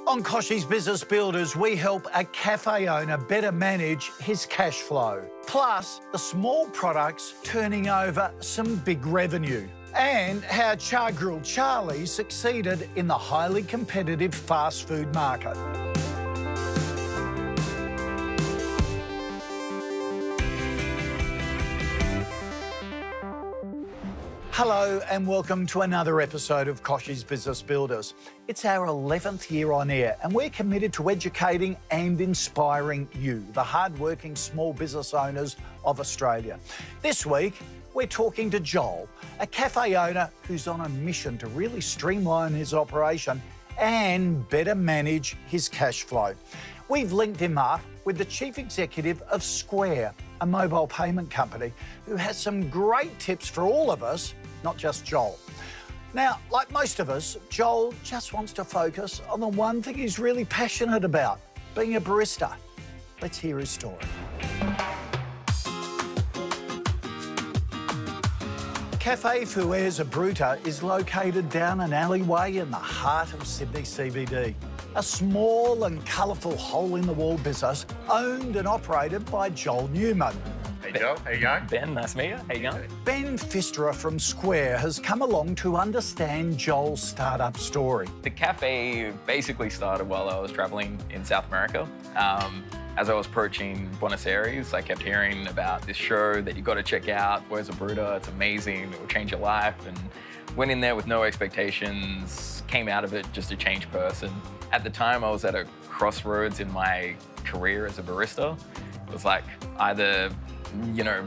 On Kochie's Business Builders, we help a cafe owner better manage his cash flow. Plus, the small products turning over some big revenue. And how Chargrill Charlie succeeded in the highly competitive fast food market. Hello and welcome to another episode of Kochie's Business Builders. It's our 11th year on air and we're committed to educating and inspiring you, the hard-working small business owners of Australia. This week, we're talking to Joel, a cafe owner who's on a mission to really streamline his operation and better manage his cash flow. We've linked him up with the Chief Executive of Square, a mobile payment company, who has some great tips for all of us, not just Joel. Now, like most of us, Joel just wants to focus on the one thing he's really passionate about, being a barista. Let's hear his story. Cafe Fuerza Bruta is located down an alleyway in the heart of Sydney CBD. A small and colourful hole-in-the-wall business owned and operated by Joel Newman. Hey Joel, how you going? Ben, nice to meet you. How you going? Ben Pfisterer from Square has come along to understand Joel's startup story. The cafe basically started while I was traveling in South America. As I was approaching Buenos Aires, I kept hearing about this show that you got to check out, Fuerza Bruta. It's amazing, it will change your life. And went in there with no expectations, came out of it just a changed person. At the time, I was at a crossroads in my career as a barista. It was like either, you know,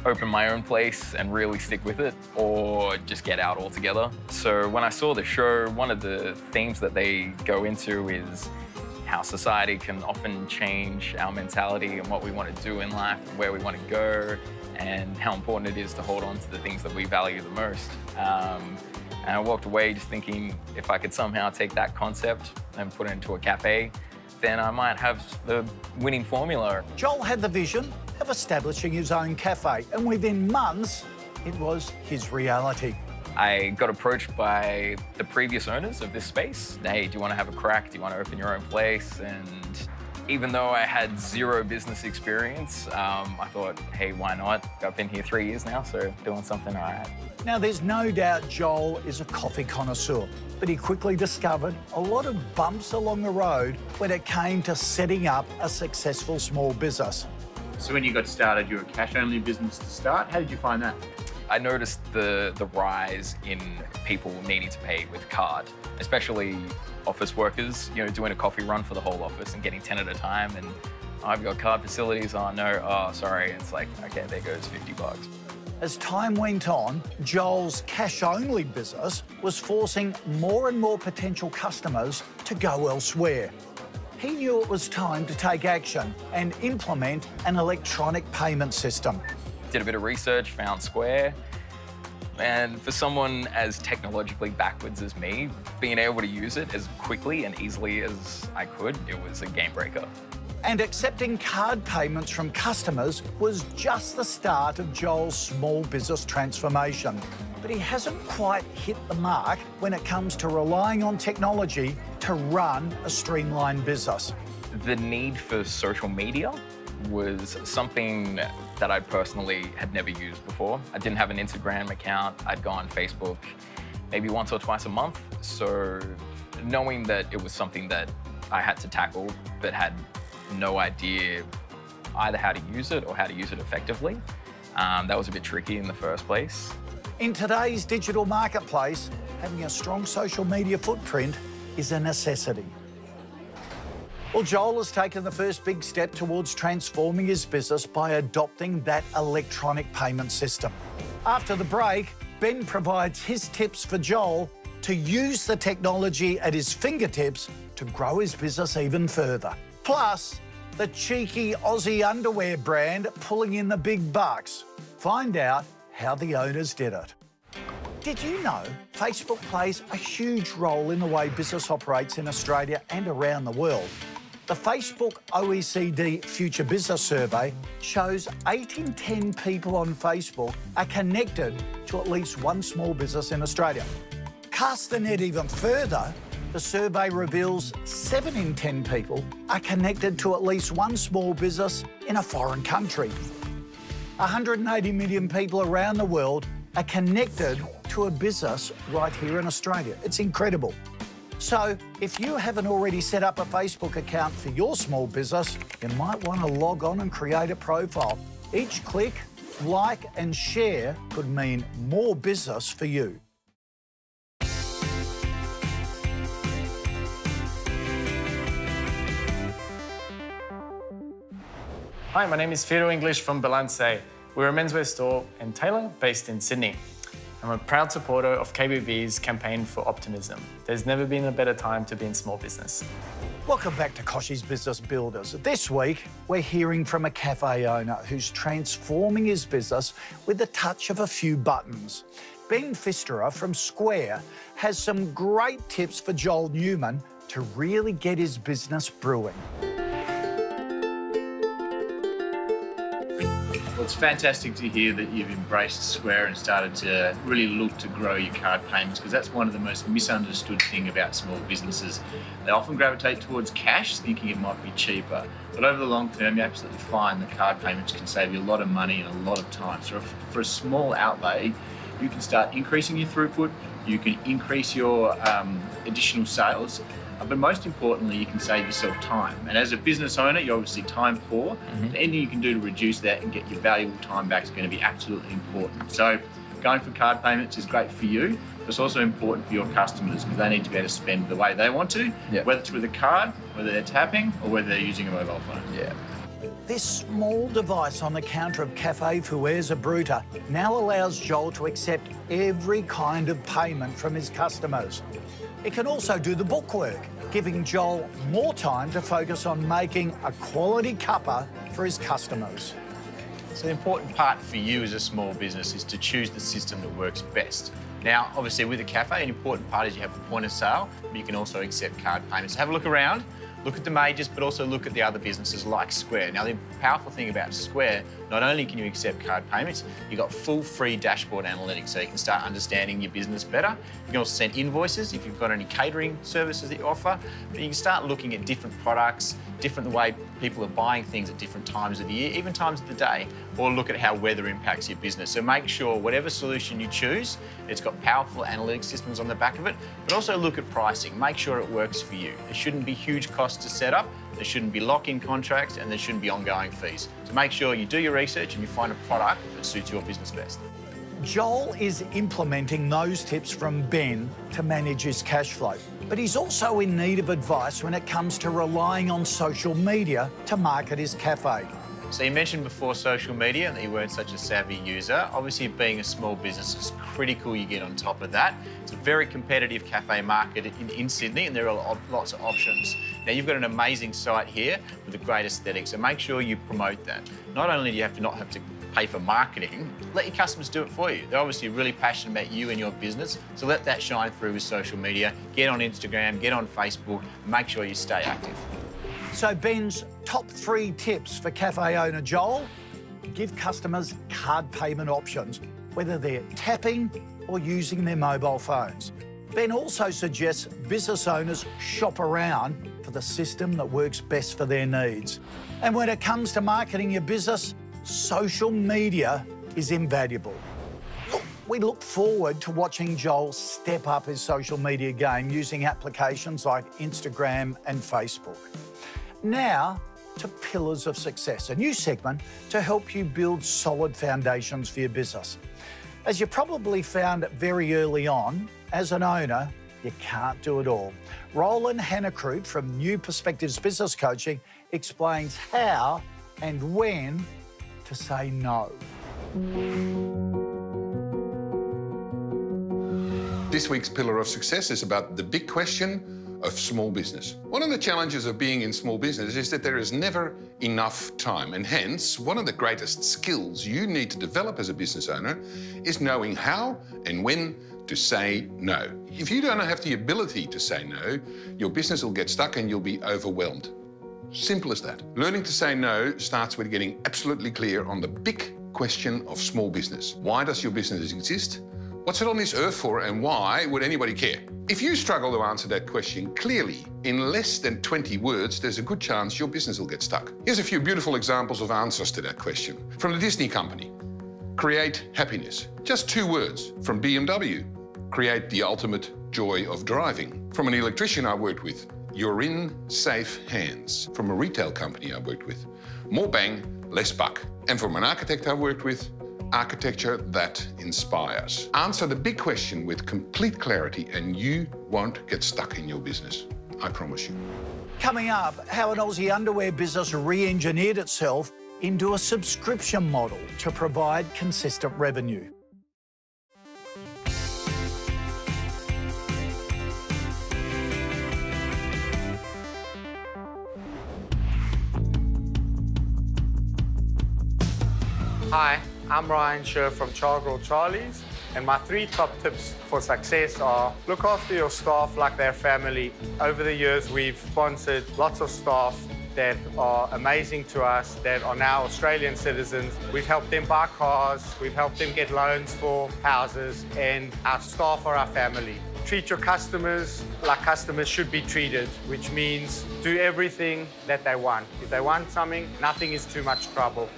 open my own place and really stick with it, or just get out altogether. So when I saw the show, one of the themes that they go into is how society can often change our mentality and what we want to do in life, where we want to go, and how important it is to hold on to the things that we value the most. And I walked away just thinking if I could somehow take that concept and put it into a cafe, then I might have the winning formula. Joel had the vision of establishing his own cafe, and within months, it was his reality. I got approached by the previous owners of this space. Hey, do you want to have a crack? Do you want to open your own place? And even though I had zero business experience, I thought, hey, why not? I've been here 3 years now, so doing something all right. Now, there's no doubt Joel is a coffee connoisseur, but he quickly discovered a lot of bumps along the road when it came to setting up a successful small business. So when you got started, you were a cash-only business to start. How did you find that? I noticed the rise in people needing to pay with card, especially office workers, you know, doing a coffee run for the whole office and getting 10 at a time. And oh, I've got card facilities. Oh, no. Oh, sorry. It's like, okay, there goes $50. As time went on, Joel's cash-only business was forcing more and more potential customers to go elsewhere. He knew it was time to take action and implement an electronic payment system. Did a bit of research, found Square, and for someone as technologically backwards as me, being able to use it as quickly and easily as I could, it was a game breaker. And accepting card payments from customers was just the start of Joel's small business transformation. But he hasn't quite hit the mark when it comes to relying on technology to run a streamlined business. The need for social media was something that I personally had never used before. I didn't have an Instagram account. I'd go on Facebook maybe once or twice a month. So knowing that it was something that I had to tackle but had no idea either how to use it or how to use it effectively, that was a bit tricky in the first place. In today's digital marketplace, having a strong social media footprint is a necessity. Well, Joel has taken the first big step towards transforming his business by adopting that electronic payment system. After the break, Ben provides his tips for Joel to use the technology at his fingertips to grow his business even further. Plus, the cheeky Aussie underwear brand pulling in the big bucks. Find out how the owners did it. Did you know Facebook plays a huge role in the way business operates in Australia and around the world? The Facebook OECD Future Business Survey shows 8 in 10 people on Facebook are connected to at least one small business in Australia. Cast the net even further, The survey reveals 7 in 10 people are connected to at least one small business in a foreign country. 180 million people around the world are connected to a business right here in Australia. It's incredible. So if you haven't already set up a Facebook account for your small business, you might want to log on and create a profile. Each click, like and share could mean more business for you. Hi, my name is Fido English from Balance. We're a menswear store and tailor based in Sydney. I'm a proud supporter of KBB's campaign for optimism. There's never been a better time to be in small business. Welcome back to Kochie's Business Builders. This week, we're hearing from a cafe owner who's transforming his business with the touch of a few buttons. Ben Pfisterer from Square has some great tips for Joel Newman to really get his business brewing. Well, it's fantastic to hear that you've embraced Square and started to really look to grow your card payments, because that's one of the most misunderstood things about small businesses. They often gravitate towards cash, thinking it might be cheaper. But over the long term, you absolutely find that card payments can save you a lot of money and a lot of time. So for a small outlay, you can start increasing your throughput, you can increase your additional sales, but most importantly, you can save yourself time. And as a business owner, you're obviously time poor. Anything you can do to reduce that and get your valuable time back is going to be absolutely important. So going for card payments is great for you, but it's also important for your customers, because they need to be able to spend the way they want to, whether it's with a card, whether they're tapping, or whether they're using a mobile phone. This small device on the counter of Cafe Fuerza Bruta now allows Joel to accept every kind of payment from his customers. It can also do the bookwork, giving Joel more time to focus on making a quality cuppa for his customers. So the important part for you as a small business is to choose the system that works best. Now, obviously with a cafe, an important part is you have the point of sale, but you can also accept card payments. So have a look around, look at the majors, but also look at the other businesses like Square. Now, the powerful thing about Square, not only can you accept card payments, you've got full free dashboard analytics, so you can start understanding your business better. You can also send invoices if you've got any catering services that you offer, but you can start looking at different products, different the way people are buying things at different times of the year, even times of the day, or look at how weather impacts your business. So make sure whatever solution you choose, it's got powerful analytics systems on the back of it, but also look at pricing. Make sure it works for you. There shouldn't be huge costs to set up, there shouldn't be lock-in contracts, and there shouldn't be ongoing fees. So make sure you do your research and you find a product that suits your business best. Joel is implementing those tips from Ben to manage his cash flow, but he's also in need of advice when it comes to relying on social media to market his cafe. So you mentioned before social media and that you weren't such a savvy user. Obviously, being a small business is critical you get on top of that. It's a very competitive cafe market in Sydney, and there are lots of options. Now, you've got an amazing site here with a great aesthetic, so make sure you promote that. Not only do you not have to pay for marketing, let your customers do it for you. They're obviously really passionate about you and your business, so let that shine through with social media. Get on Instagram, get on Facebook, and make sure you stay active. So Ben's top 3 tips for cafe owner Joel: give customers card payment options, whether they're tapping or using their mobile phones. Ben also suggests business owners shop around for the system that works best for their needs. And when it comes to marketing your business, social media is invaluable. We look forward to watching Joel step up his social media game using applications like Instagram and Facebook. Now to Pillars of Success, a new segment to help you build solid foundations for your business. As you probably found very early on, as an owner, you can't do it all. Roland Hannacroot from New Perspectives Business Coaching explains how and when to say no. This week's Pillar of Success is about the big question of small business. One of the challenges of being in small business is that there is never enough time, and hence one of the greatest skills you need to develop as a business owner is knowing how and when to say no. If you don't have the ability to say no, your business will get stuck and you'll be overwhelmed. Simple as that. Learning to say no starts with getting absolutely clear on the big question of small business. Why does your business exist? What's it on this earth for, and why would anybody care? If you struggle to answer that question clearly, in less than 20 words, there's a good chance your business will get stuck. Here's a few beautiful examples of answers to that question. From the Disney company, create happiness. Just 2 words. From BMW, create the ultimate joy of driving. From an electrician I worked with, you're in safe hands. From a retail company I worked with, more bang, less buck. And from an architect I worked with, architecture that inspires. Answer the big question with complete clarity and you won't get stuck in your business. I promise you. Coming up, how an Aussie underwear business re-engineered itself into a subscription model to provide consistent revenue. Hi, I'm Ryan Sher from Chargrill Charlie's, and my 3 top tips for success are: look after your staff like they're family. Over the years, we've sponsored lots of staff that are amazing to us, that are now Australian citizens. We've helped them buy cars, we've helped them get loans for houses, and our staff are our family. Treat your customers like customers should be treated, which means do everything that they want. If they want something, nothing is too much trouble.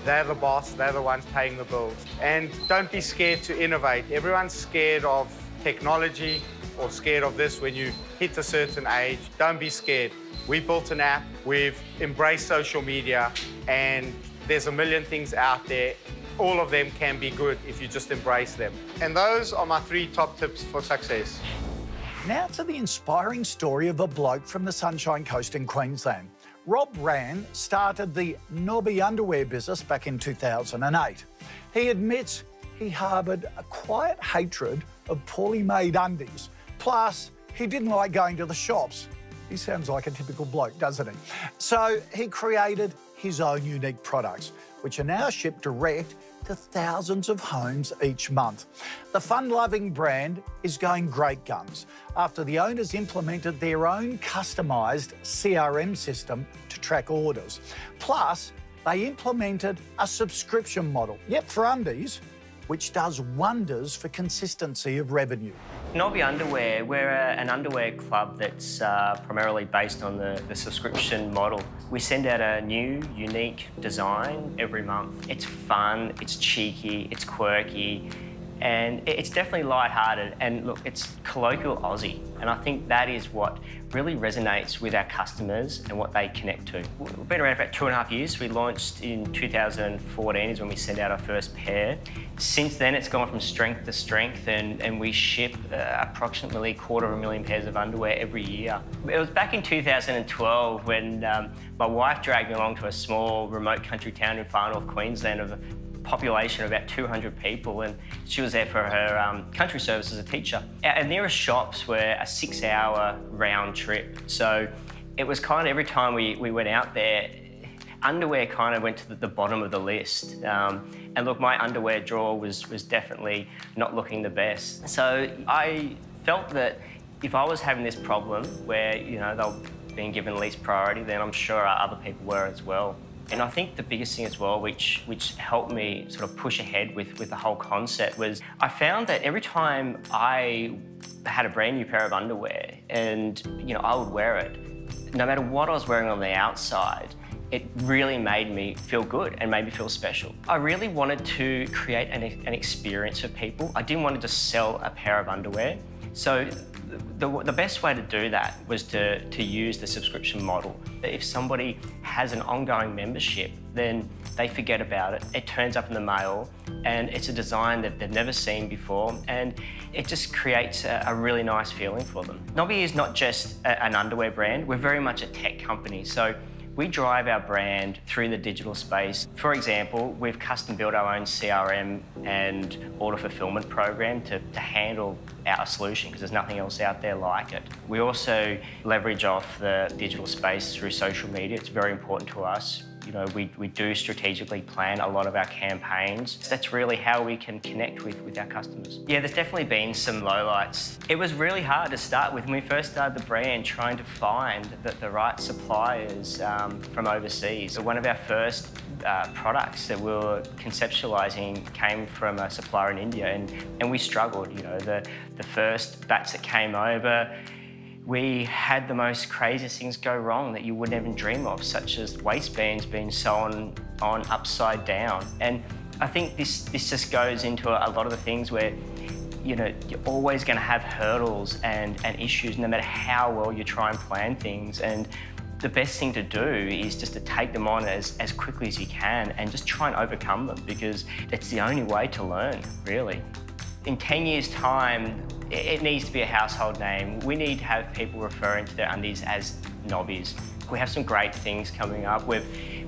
They're the boss, they're the ones paying the bills. And don't be scared to innovate. Everyone's scared of technology or scared of this when you hit a certain age. Don't be scared. We built an app, we've embraced social media, and there's a million things out there. All of them can be good if you just embrace them. And those are my 3 top tips for success. Now to the inspiring story of a bloke from the Sunshine Coast in Queensland. Rob Rand started the Knobby Underwear business back in 2008. He admits he harboured a quiet hatred of poorly made undies. Plus, he didn't like going to the shops. He sounds like a typical bloke, doesn't he? So he created his own unique products, which are now shipped direct to thousands of homes each month. The fun-loving brand is going great guns after the owners implemented their own customised CRM system to track orders. Plus, they implemented a subscription model, for undies, which does wonders for consistency of revenue. Knobby Underwear, we're an underwear club that's primarily based on the subscription model. We send out a new, unique design every month. It's fun, it's cheeky, it's quirky, and it's definitely lighthearted. And look, it's colloquial Aussie, and I think that is what really resonates with our customers and what they connect to. We've been around for about 2.5 years. We launched in 2014 is when we sent out our first pair. Since then, it's gone from strength to strength, and we ship approximately 250,000 pairs of underwear every year. It was back in 2012 when my wife dragged me along to a small remote country town in far north Queensland of a population of about 200 people, and she was there for her country service as a teacher. Our nearest shops were a 6-hour round trip, so it was kind of every time we went out there, underwear kind of went to the bottom of the list. And look, my underwear drawer was definitely not looking the best. So I felt that if I was having this problem where, you know, they were being given least priority, then I'm sure other people were as well. And I think the biggest thing as well, which helped me sort of push ahead with the whole concept, was I found that every time I had a brand new pair of underwear and, you know, I would wear it, no matter what I was wearing on the outside, it really made me feel good and made me feel special. I really wanted to create an experience for people. I didn't want to just sell a pair of underwear. So the best way to do that was to use the subscription model. If somebody has an ongoing membership, then they forget about it. It turns up in the mail, and it's a design that they've never seen before, and it just creates a really nice feeling for them. Knobby is not just an underwear brand. We're very much a tech company. So we drive our brand through the digital space. For example, we've custom built our own CRM and order fulfillment program to handle our solution, because there's nothing else out there like it. We also leverage off the digital space through social media. It's very important to us. You know, we do strategically plan a lot of our campaigns. That's really how we can connect with our customers. Yeah, there's definitely been some lowlights. It was really hard to start with. When we first started the brand, trying to find the right suppliers from overseas. So one of our first products that we were conceptualising came from a supplier in India, and we struggled. You know, the first batch that came over, we had the most craziest things go wrong that you wouldn't even dream of, such as waistbands being sewn on upside down. And I think this just goes into a lot of the things where, you know, you're always going to have hurdles and issues no matter how well you try and plan things. And the best thing to do is just to take them on as quickly as you can and just try and overcome them, because it's the only way to learn, really. In 10 years' time, it needs to be a household name. We need to have people referring to their undies as Knobbies. We have some great things coming up. We're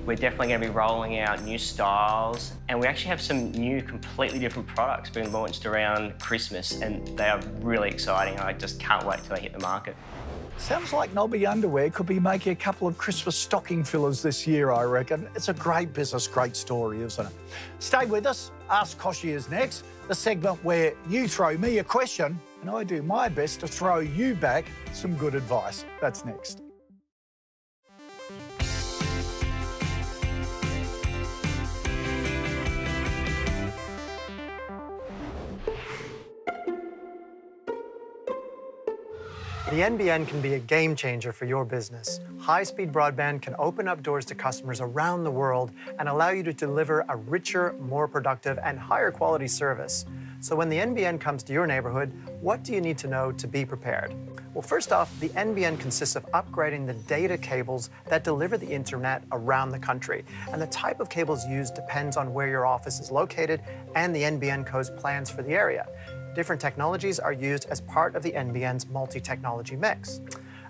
definitely going to be rolling out new styles, and we actually have some new, completely different products being launched around Christmas, and they are really exciting. I just can't wait till they hit the market. Sounds like Knobby Underwear could be making a couple of Christmas stocking fillers this year, I reckon. It's a great business, great story, isn't it? Stay with us. Ask Kochie is next, the segment where you throw me a question and I do my best to throw you back some good advice. That's next. The NBN can be a game changer for your business. High-speed broadband can open up doors to customers around the world and allow you to deliver a richer, more productive, and higher quality service. So when the NBN comes to your neighborhood, what do you need to know to be prepared? Well, first off, the NBN consists of upgrading the data cables that deliver the internet around the country. And the type of cables used depends on where your office is located and the NBN code's plans for the area. Different technologies are used as part of the NBN's multi-technology mix.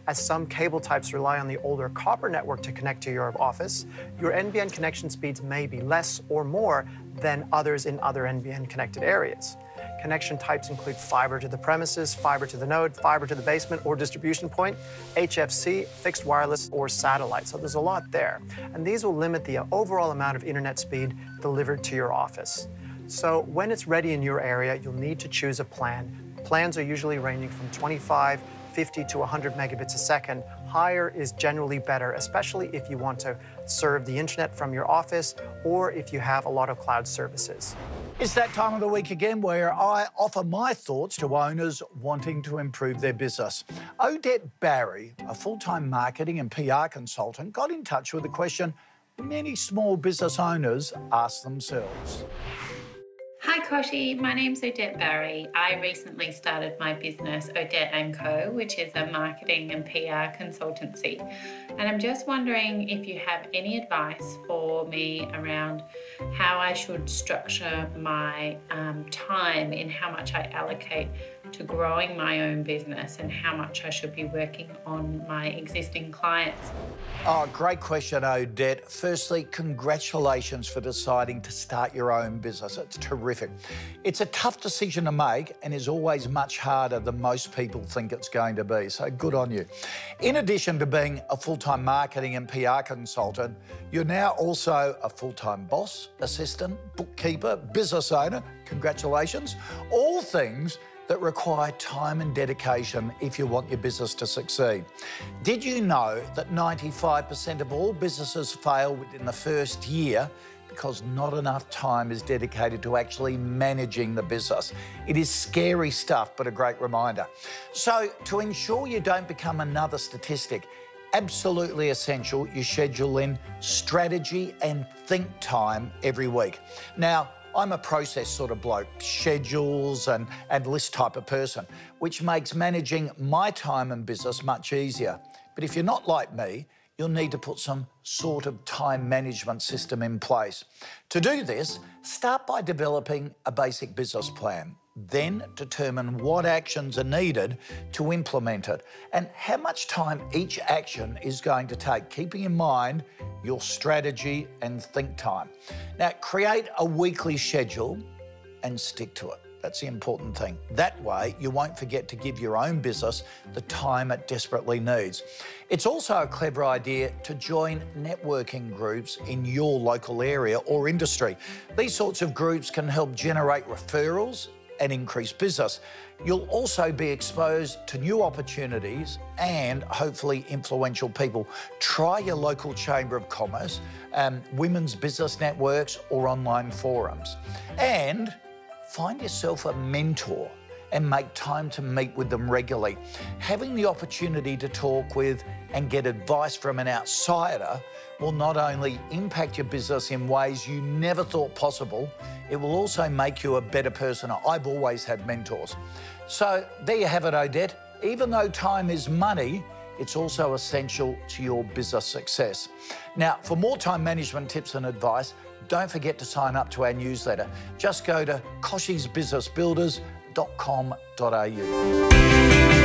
As some cable types rely on the older copper network to connect to your office, your NBN connection speeds may be less or more than others in other NBN-connected areas. Connection types include fiber to the premises, fiber to the node, fiber to the basement or distribution point, HFC, fixed wireless, or satellite. So there's a lot there. And these will limit the overall amount of internet speed delivered to your office. So when it's ready in your area, you'll need to choose a plan. Plans are usually ranging from 25, 50 to 100 megabits a second. Higher is generally better, especially if you want to serve the internet from your office or if you have a lot of cloud services. It's that time of the week again where I offer my thoughts to owners wanting to improve their business. Odette Barry, a full-time marketing and PR consultant, got in touch with a question many small business owners ask themselves. Hi Kochie, my name's Odette Barry. I recently started my business Odette & Co, which is a marketing and PR consultancy. And I'm just wondering if you have any advice for me around how I should structure my time in how much I allocate to growing my own business and how much I should be working on my existing clients. Oh, great question, Odette. Firstly, congratulations for deciding to start your own business. It's terrific. It's a tough decision to make and is always much harder than most people think it's going to be, so good on you. In addition to being a full-time marketing and PR consultant, you're now also a full-time boss, assistant, bookkeeper, business owner. Congratulations. All things that require time and dedication if you want your business to succeed. Did you know that 95% of all businesses fail within the first year because not enough time is dedicated to actually managing the business? It is scary stuff, but a great reminder. So to ensure you don't become another statistic, absolutely essential you schedule in strategy and think time every week. Now, I'm a process sort of bloke, schedules and list type of person, which makes managing my time and business much easier. But if you're not like me, you'll need to put some sort of time management system in place. To do this, start by developing a basic business plan. Then determine what actions are needed to implement it and how much time each action is going to take, keeping in mind your strategy and think time. Now, create a weekly schedule and stick to it. That's the important thing. That way, you won't forget to give your own business the time it desperately needs. It's also a clever idea to join networking groups in your local area or industry. These sorts of groups can help generate referrals and increase business. You'll also be exposed to new opportunities and hopefully influential people. Try your local Chamber of Commerce, women's business networks or online forums. And find yourself a mentor and make time to meet with them regularly. Having the opportunity to talk with and get advice from an outsider will not only impact your business in ways you never thought possible, it will also make you a better person. I've always had mentors. So there you have it, Odette. Even though time is money, it's also essential to your business success. Now, for more time management tips and advice, don't forget to sign up to our newsletter. Just go to kochiesbusinessbuilders.com.au.